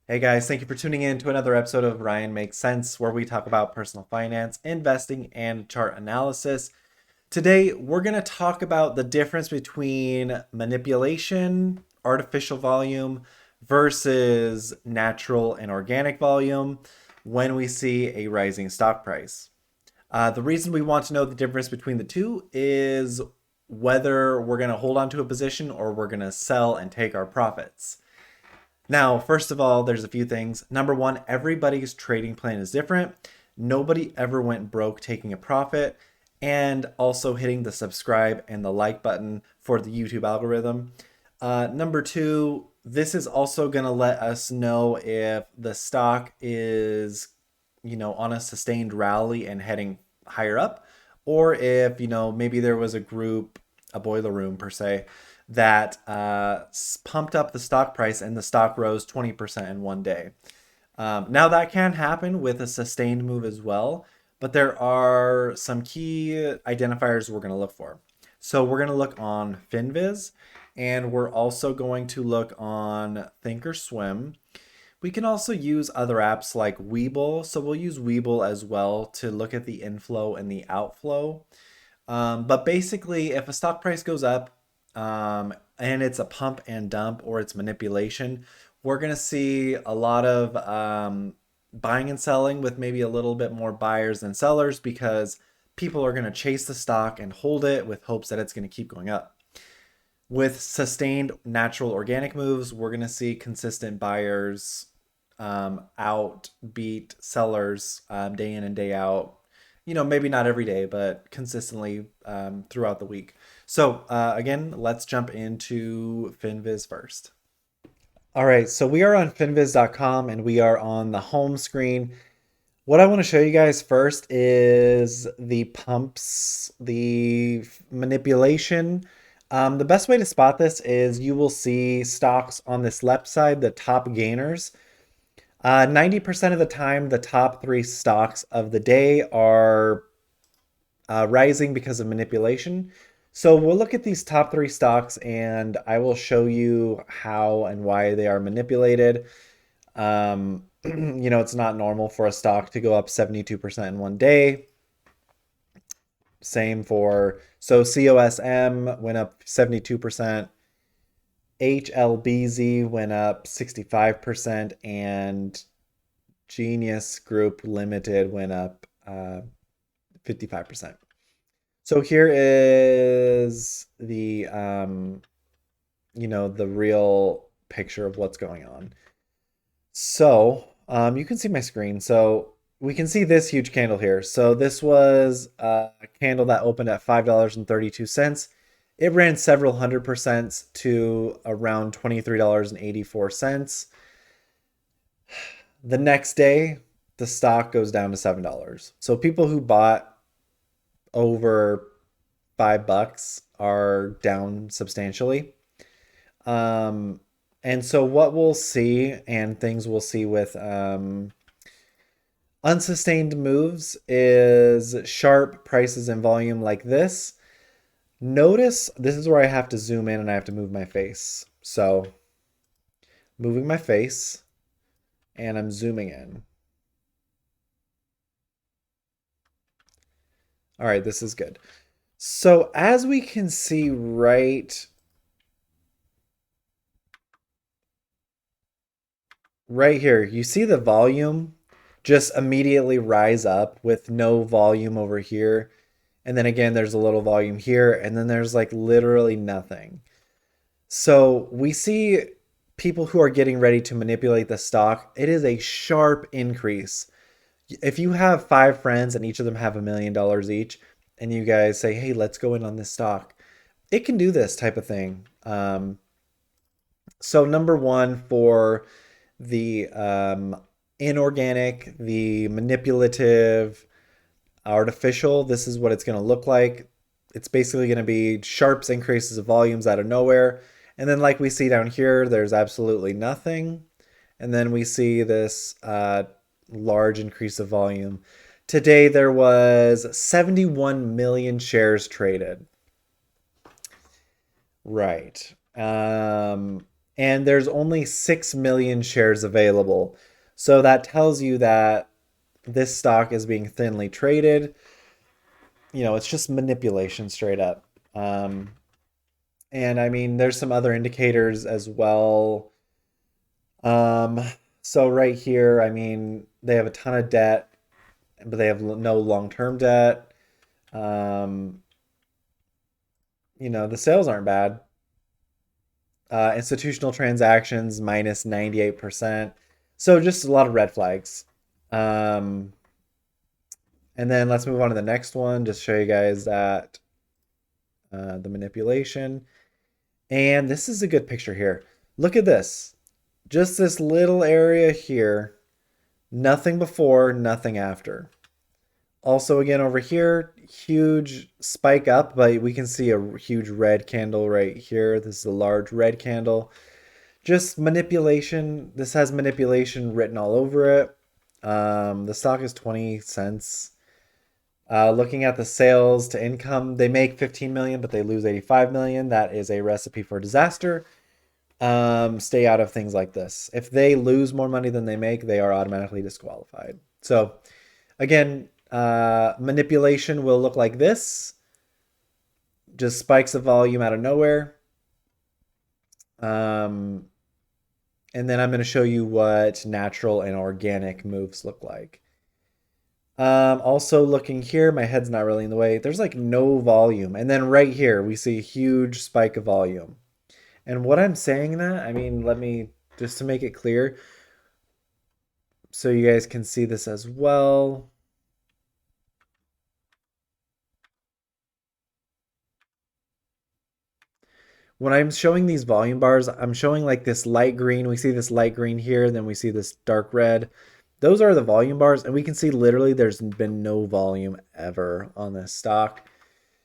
Hey guys, thank you for tuning in to another episode of Ryan Makes Sense, where we talk about personal finance, investing, and chart analysis. Today, we're going to talk about the difference between manipulation, artificial volume, versus natural and organic volume when we see a rising stock price. The reason we want to know the difference between the two is whether we're going to hold on to a position or we're going to sell and take our profits. Now, first of all, there's a few things. Number one, everybody's trading plan is different. Nobody ever went broke taking a profit, and also hitting the subscribe and the like button for the YouTube algorithm. Number two, this is also going to let us know if the stock is, on a sustained rally and heading higher up, or if, maybe there was a group, a boiler room per se, that pumped up the stock price and the stock rose 20% in one day. Now, that can happen with a sustained move as well, but there are some key identifiers we're going to look for. So, we're going to look on Finviz, and we're also going to look on Thinkorswim. We can also use other apps like Webull. So, we'll use Webull as well to look at the inflow and the outflow. But basically, if a stock price goes up, and it's a pump and dump or it's manipulation, we're going to see a lot of buying and selling with maybe a little bit more buyers than sellers because people are going to chase the stock and hold it with hopes that it's going to keep going up. With sustained natural organic moves, we're going to see consistent buyers outbeat sellers day in and day out. Maybe not every day, but consistently throughout the week. So again, let's jump into Finviz first. All right, so we are on finviz.com and we are on the home screen. What I want to show you guys first is the pumps, the manipulation. The best way to spot this is you will see stocks on this left side, the top gainers. 90% of the time, the top three stocks of the day are rising because of manipulation. So we'll look at these top three stocks and I will show you how and why they are manipulated. It's not normal for a stock to go up 72% in one day. Same for, so COSM went up 72%. HLBZ went up 65%, and Genius Group Limited went up 55%. So here is the real picture of what's going on. So you can see my screen. So we can see this huge candle here. So this was a candle that opened at $5.32. It ran several hundred percent to around $23.84. The next day, the stock goes down to $7. So people who bought over $5 are down substantially. And so what we'll see and things we'll see with unsustained moves is sharp prices and volume like this. Notice this is where I have to zoom in and I have to move my face. So moving my face and I'm zooming in. All right, this is good. So as we can see right here, you see the volume just immediately rise up with no volume over here. And then again, there's a little volume here, and then there's like literally nothing. So we see people who are getting ready to manipulate the stock. It is a sharp increase. If you have five friends and each of them have $1 million each, and you guys say, hey, let's go in on this stock, it can do this type of thing. So number one for the inorganic, the manipulative, artificial, this is what it's going to look like. It's basically going to be sharp increases of volumes out of nowhere. And then like we see down here, there's absolutely nothing. And then we see this large increase of volume. Today there was 71 million shares traded. Right. and there's only 6 million shares available. So that tells you that this stock is being thinly traded. It's just manipulation straight up. And I mean, there's some other indicators as well. Um, so right here, I mean, they have a ton of debt, but they have no long-term debt. Um, the sales aren't bad. Institutional transactions minus 98%. So just a lot of red flags. Um, and then let's move on to the next one. Just show you guys that the manipulation. And this is a good picture here. Look at this. Just this little area here. Nothing before, nothing after. Also, again, over here, huge spike up, but we can see a huge red candle right here. This is a large red candle. Just manipulation. This has manipulation written all over it. The stock is 20 cents. Looking at the sales to income, they make 15 million, but they lose 85 million. That is a recipe for disaster. Stay out of things like this. If they lose more money than they make, they are automatically disqualified. So again, manipulation will look like this. Just spikes of volume out of nowhere. And then I'm going to show you what natural and organic moves look like. Also looking here, my head's not really in the way. There's like no volume. And then right here, we see a huge spike of volume. And what I'm saying that, I mean, let me, just to make it clear, so you guys can see this as well. When I'm showing these volume bars, I'm showing like this light green. We see this light green here, then we see this dark red. Those are the volume bars, and we can see literally there's been no volume ever on this stock.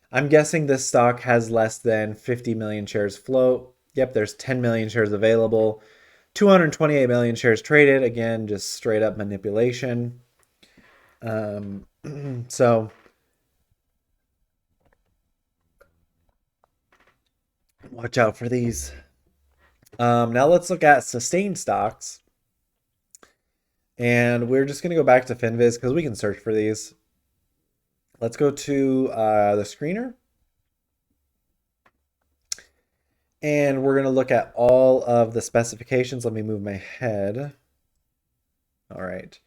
I'm guessing this stock has less than 50 million shares float. Yep, there's 10 million shares available. 228 million shares traded. Again, just straight up manipulation. So watch out for these. Now let's look at sustained stocks. And we're just going to go back to Finviz because we can search for these. Let's go to the screener. And we're going to look at all of the specifications. Let me move my head. All right.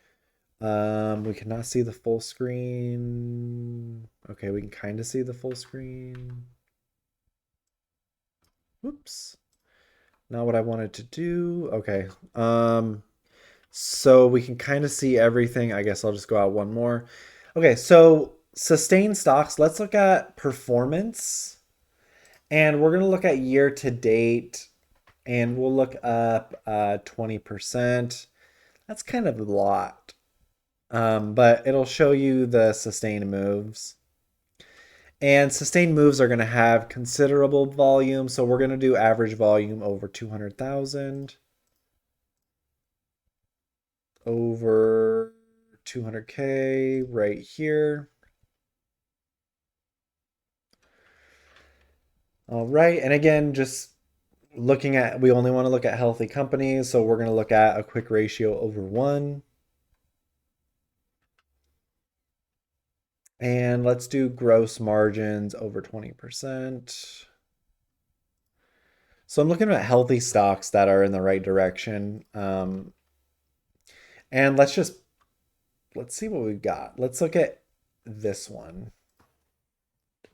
We cannot see the full screen. Okay, we can kind of see the full screen. Whoops. Not what I wanted to do. Okay. So we can kind of see everything. I guess I'll just go out one more. Okay, so sustained stocks. Let's look at performance. And we're going to look at year to date. And we'll look up 20%. That's kind of a lot. But it'll show you the sustained moves. And sustained moves are going to have considerable volume. So we're going to do average volume over 200,000. Over 200K right here. All right. And again, just looking at, we only want to look at healthy companies. So we're going to look at a quick ratio over 1. And let's do gross margins over 20%. So I'm looking at healthy stocks that are in the right direction. And let's see what we've got. Let's look at this one.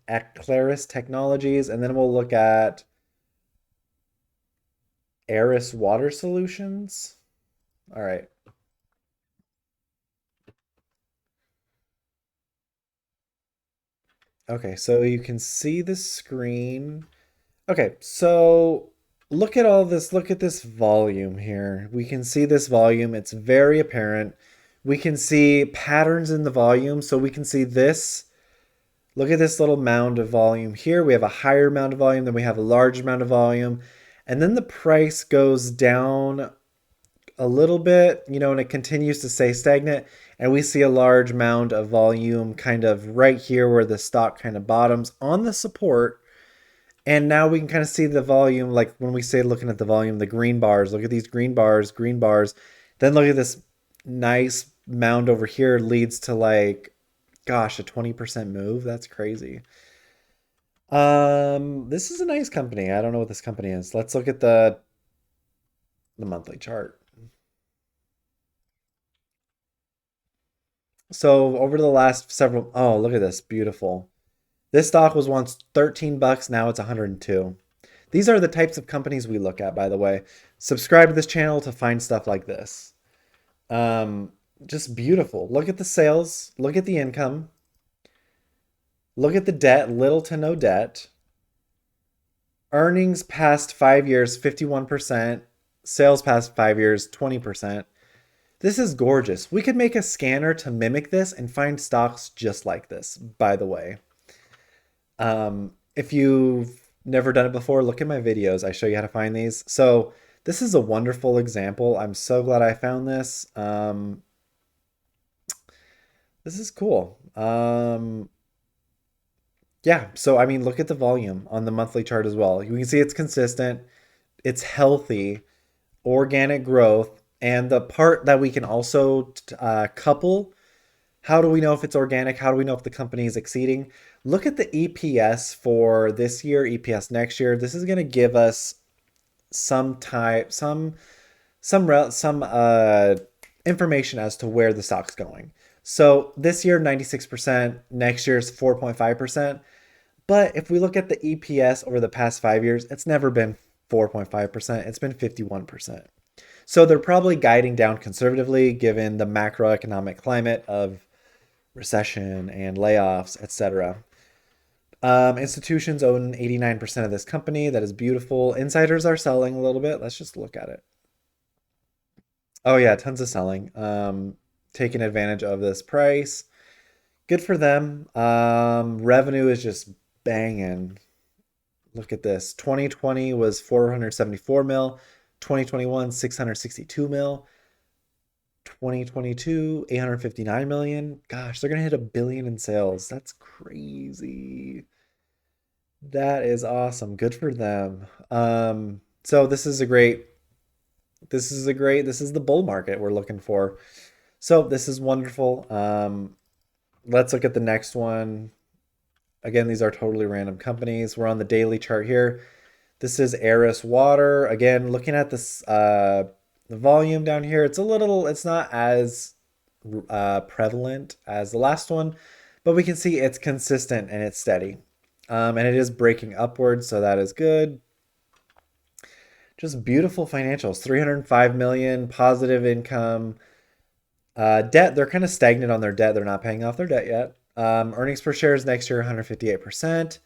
Aclaris Technologies, and then we'll look at Aris Water Solutions. All right. Okay, so you can see the screen. Okay, so look at all this. Look at this volume here. We can see this volume. It's very apparent. We can see patterns in the volume. So we can see this. Look at this little mound of volume here. We have a higher amount of volume, then we have a large amount of volume. And then the price goes down a little bit, and it continues to stay stagnant. And we see a large amount of volume kind of right here where the stock kind of bottoms on the support. And now we can kind of see the volume, like when we say looking at the volume, the green bars, look at these green bars, green bars. Then look at this nice mound over here leads to like, gosh, a 20% move. That's crazy. This is a nice company. I don't know what this company is. Let's look at the monthly chart. So over the last several, oh, look at this, beautiful. This stock was once 13 bucks, now it's 102. These are the types of companies we look at, by the way. Subscribe to this channel to find stuff like this. Um, just beautiful. Look at the sales, look at the income, look at the debt, little to no debt. Earnings past 5 years, 51%. Sales past 5 years, 20%. This is gorgeous. We could make a scanner to mimic this and find stocks just like this, by the way. If you've never done it before, look at my videos. I show you how to find these. So this is a wonderful example. I'm so glad I found this. This is cool. Yeah, so I mean, look at the volume on the monthly chart as well. You can see it's consistent, it's healthy, organic growth, and the part that we can also couple. How do we know if it's organic? How do we know if the company is exceeding? Look at the EPS for this year, EPS next year. This is going to give us some type, some information as to where the stock's going. So this year, 96%. Next year's 4.5%. But if we look at the EPS over the past 5 years, it's never been 4.5%. It's been 51%. So they're probably guiding down conservatively given the macroeconomic climate of recession and layoffs, etc. Institutions own 89% of this company. That is beautiful. Insiders are selling a little bit. Let's just look at it. Oh yeah, tons of selling. Taking advantage of this price. Good for them. Revenue is just banging. Look at this. 2020 was 474 mil. 2021, 662 mil. 2022, 859 million. Gosh, they're going to hit 1 billion in sales. That's crazy. That is awesome. Good for them. So this is the bull market we're looking for. So this is wonderful. Let's look at the next one. Again, these are totally random companies. We're on the daily chart here. This is Eris Water. Again, looking at this, the volume down here, it's not as prevalent as the last one, but we can see it's consistent and it's steady. And it is breaking upwards, so that is good. Just beautiful financials. 305 million, positive income. Debt, they're kind of stagnant on their debt. They're not paying off their debt yet. Earnings per share is next year 158%.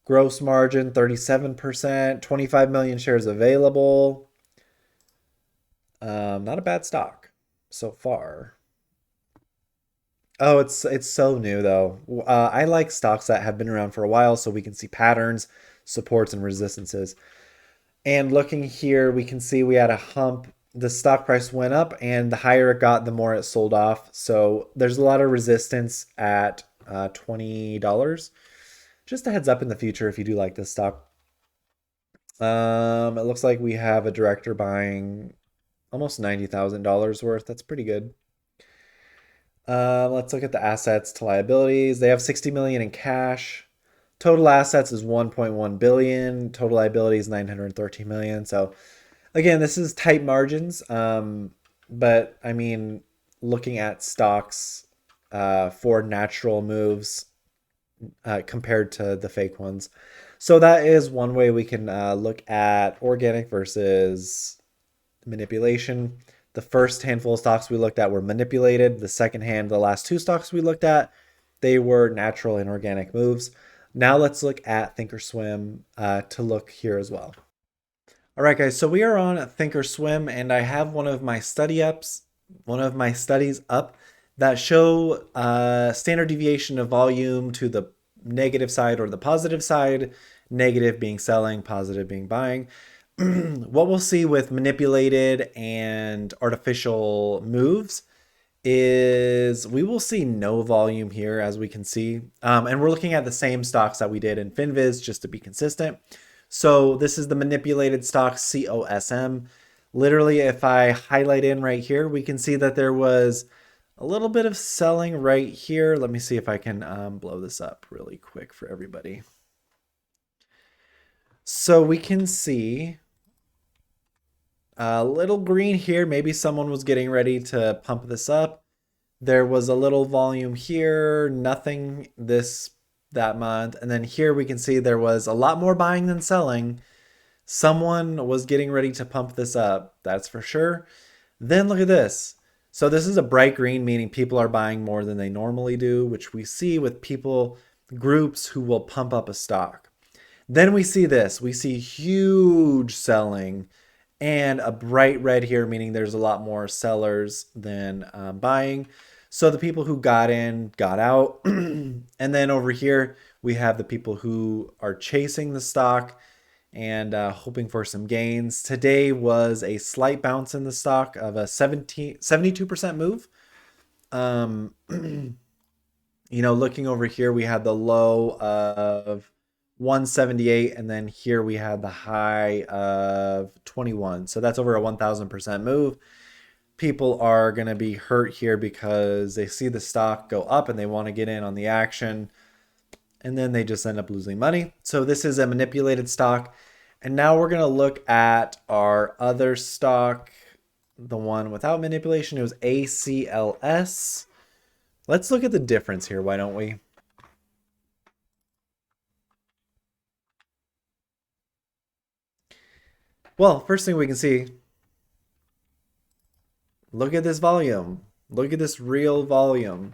Gross margin 37%. 25 million shares available. Not a bad stock so far. Oh, it's so new though. I like stocks that have been around for a while so we can see patterns, supports, and resistances. And looking here, we can see we had a hump. The stock price went up, and the higher it got, the more it sold off. So there's a lot of resistance at $20. Just a heads up in the future if you do like this stock. It looks like we have a director buying almost $90,000 worth. That's pretty good. Let's look at the assets to liabilities. They have 60 million in cash. Total assets is 1.1 billion. Total liabilities 913 million. So again, this is tight margins. But I mean, looking at stocks for natural moves compared to the fake ones. So that is one way we can look at organic versus manipulation. The first handful of stocks we looked at were manipulated. The second hand, the last two stocks we looked at, they were natural and organic moves. Now let's look at Thinkorswim to look here as well. All right, guys, so we are on Thinkorswim, and I have one of my studies up that show standard deviation of volume to the negative side or the positive side, negative being selling, positive being buying. What we'll see with manipulated and artificial moves is we will see no volume here, as we can see. And we're looking at the same stocks that we did in Finviz just to be consistent. So this is the manipulated stock COSM. Literally, if I highlight in right here, we can see that there was a little bit of selling right here. Let me see if I can blow this up really quick for everybody. So we can see a little green here. Maybe someone was getting ready to pump this up. There was a little volume here, nothing that month. And then here we can see there was a lot more buying than selling. Someone was getting ready to pump this up, that's for sure. Then look at this. So this is a bright green, meaning people are buying more than they normally do, which we see with people, groups who will pump up a stock. Then we see this. We see huge selling and a bright red here, meaning there's a lot more sellers than buying. So the people who got in, got out. And then over here, we have the people who are chasing the stock and hoping for some gains. Today was a slight bounce in the stock of a 72% move. Looking over here, we had the low of 178, and then here we had the high of 21. So that's over a 1,000% move. People are going to be hurt here because they see the stock go up and they want to get in on the action, and then they just end up losing money. So this is a manipulated stock. And now we're going to look at our other stock, the one without manipulation. It was ACLS. Let's look at the difference here, why don't we? Well, first thing we can see, look at this volume. Look at this real volume.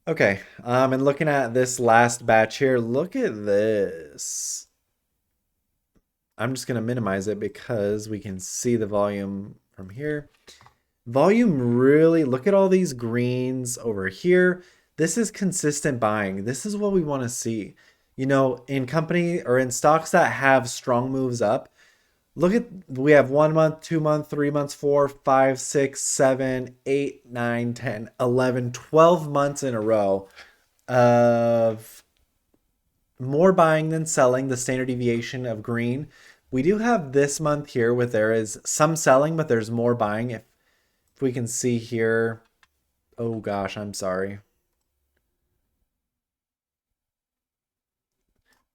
Okay, and looking at this last batch here, look at this. I'm just going to minimize it because we can see the volume from here. Volume really, look at all these greens over here. This is consistent buying. This is what we want to see. In company or in stocks that have strong moves up, look at, we have 1 month, 2 month, 3 months, 4, 5, 6, 7, 8, 9, 10, 11, 12 months in a row of more buying than selling, the standard deviation of green. We do have this month here where there is some selling, but there's more buying. If we can see here, oh gosh, I'm sorry.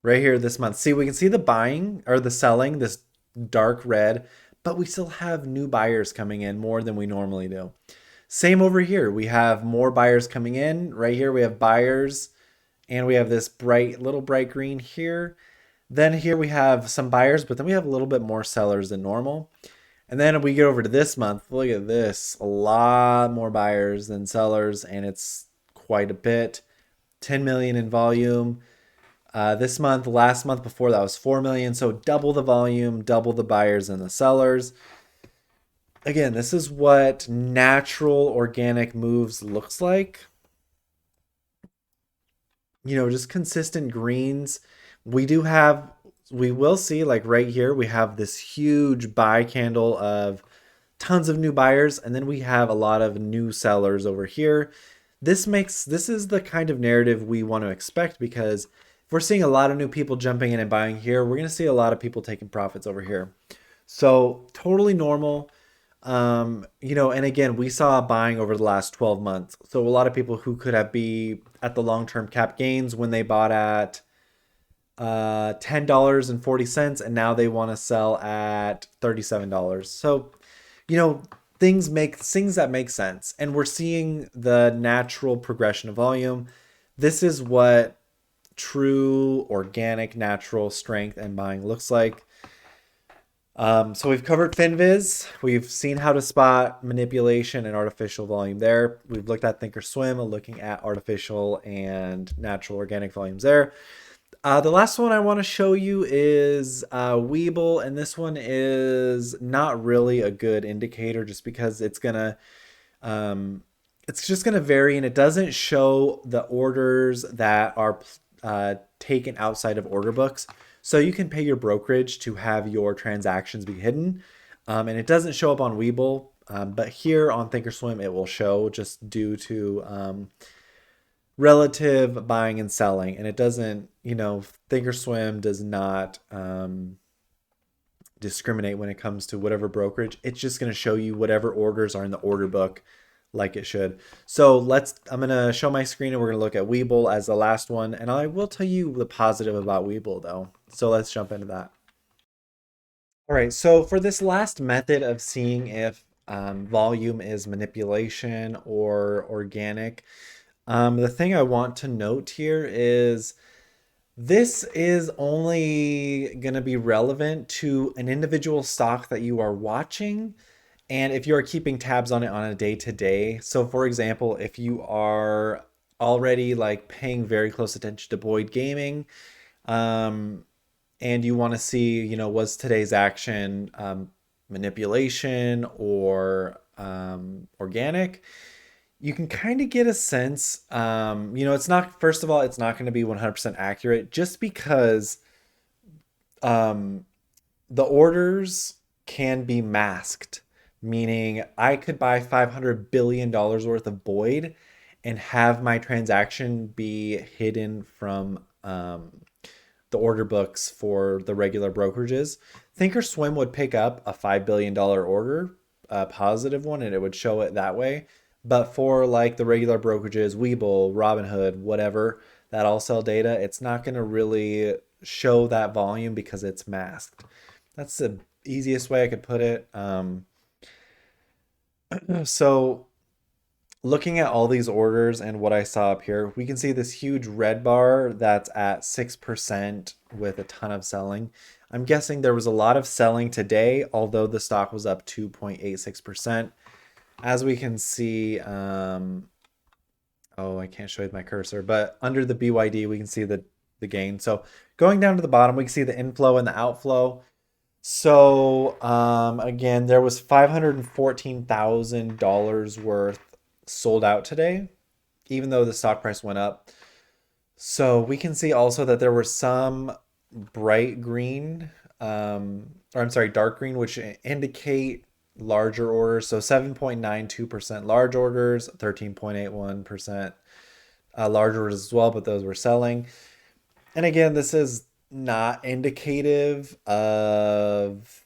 Right here this month. See, we can see the buying or the selling, this dark red, but we still have new buyers coming in more than we normally do. Same over here. We have more buyers coming in. Right here we have buyers, and we have this little bright green here. Then here we have some buyers, but then we have a little bit more sellers than normal. And then we get over to this month. Look at this. A lot more buyers than sellers, and it's quite a bit. 10 million in volume. This month, last month before that was 4 million. So double the volume, double the buyers and the sellers. Again, this is what natural organic moves looks like. Just consistent greens. We will see, like right here, we have this huge buy candle of tons of new buyers, and then we have a lot of new sellers over here. This is the kind of narrative we want to expect, because if we're seeing a lot of new people jumping in and buying here, we're going to see a lot of people taking profits over here. So totally normal. And again, we saw buying over the last 12 months. So a lot of people who could be at the long-term cap gains when they bought at $10.40, and now they want to sell at $37. So, things that make sense. And we're seeing the natural progression of volume. This is what true organic natural strength and buying looks like. So we've covered Finviz. We've seen how to spot manipulation and artificial volume there. We've looked at Thinkorswim, looking at artificial and natural organic volumes there. The last one I want to show you is Webull, and this one is not really a good indicator just because it's just gonna vary, and it doesn't show the orders that are taken outside of order books. So you can pay your brokerage to have your transactions be hidden, and it doesn't show up on Webull. But here on Thinkorswim, it will show just due to relative buying and selling. And it doesn't, Thinkorswim does not discriminate when it comes to whatever brokerage. It's just going to show you whatever orders are in the order book like it should. So I'm going to show my screen and we're going to look at Webull as the last one. And I will tell you the positive about Webull though. So let's jump into that. All right, so for this last method of seeing if volume is manipulation or organic, the thing I want to note here is this is only going to be relevant to an individual stock that you are watching and if you are keeping tabs on it on a day-to-day. So for example, if you are already like paying very close attention to Boyd Gaming, and you want to see, was today's action manipulation or organic, you can kind of get a sense, it's not, first of all, it's not going to be 100% accurate just because the orders can be masked, meaning I could buy $500 billion worth of Boyd and have my transaction be hidden from the order books for the regular brokerages. Thinkorswim would pick up a $5 billion order, a positive one, and it would show it that way. But for like the regular brokerages, Webull, Robinhood, whatever, that all sell data, it's not going to really show that volume because it's masked. That's the easiest way I could put it. So looking at all these orders and what I saw up here, we can see this huge red bar that's at 6% with a ton of selling. I'm guessing there was a lot of selling today, although the stock was up 2.86%. As we can see, I can't show you my cursor, but under the BYD, we can see the gain. So going down to the bottom, we can see the inflow and the outflow. So again, there was $514,000 worth sold out today, even though the stock price went up. So we can see also that there were some bright green, dark green, which indicate larger orders. So 7.92% large orders, 13.81% large orders as well, but those were selling. And again, this is not indicative of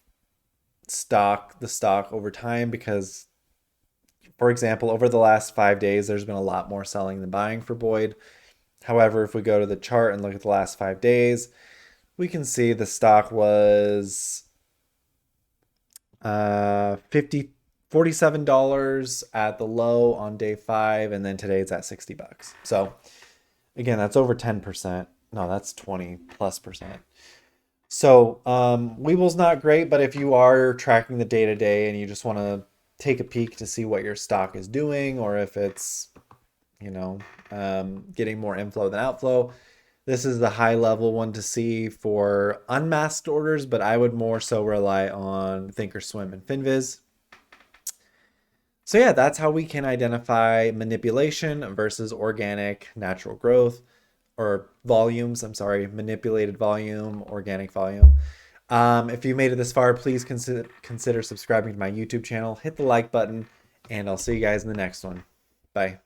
the stock over time because, for example, over the last 5 days, there's been a lot more selling than buying for Boyd. However, if we go to the chart and look at the last 5 days, we can see the stock was $47 at the low on day 5, and then today it's at $60. So again, that's over 10%. No, that's 20+%. So Webull's not great, but if you are tracking the day-to-day and you just want to take a peek to see what your stock is doing, or if it's, getting more inflow than outflow, this is the high level one to see for unmasked orders, but I would more so rely on Thinkorswim and Finviz. So yeah, that's how we can identify manipulation versus organic natural growth, or volumes. I'm sorry, manipulated volume, organic volume. If you made it this far, please consider subscribing to my YouTube channel, hit the like button, and I'll see you guys in the next one. Bye.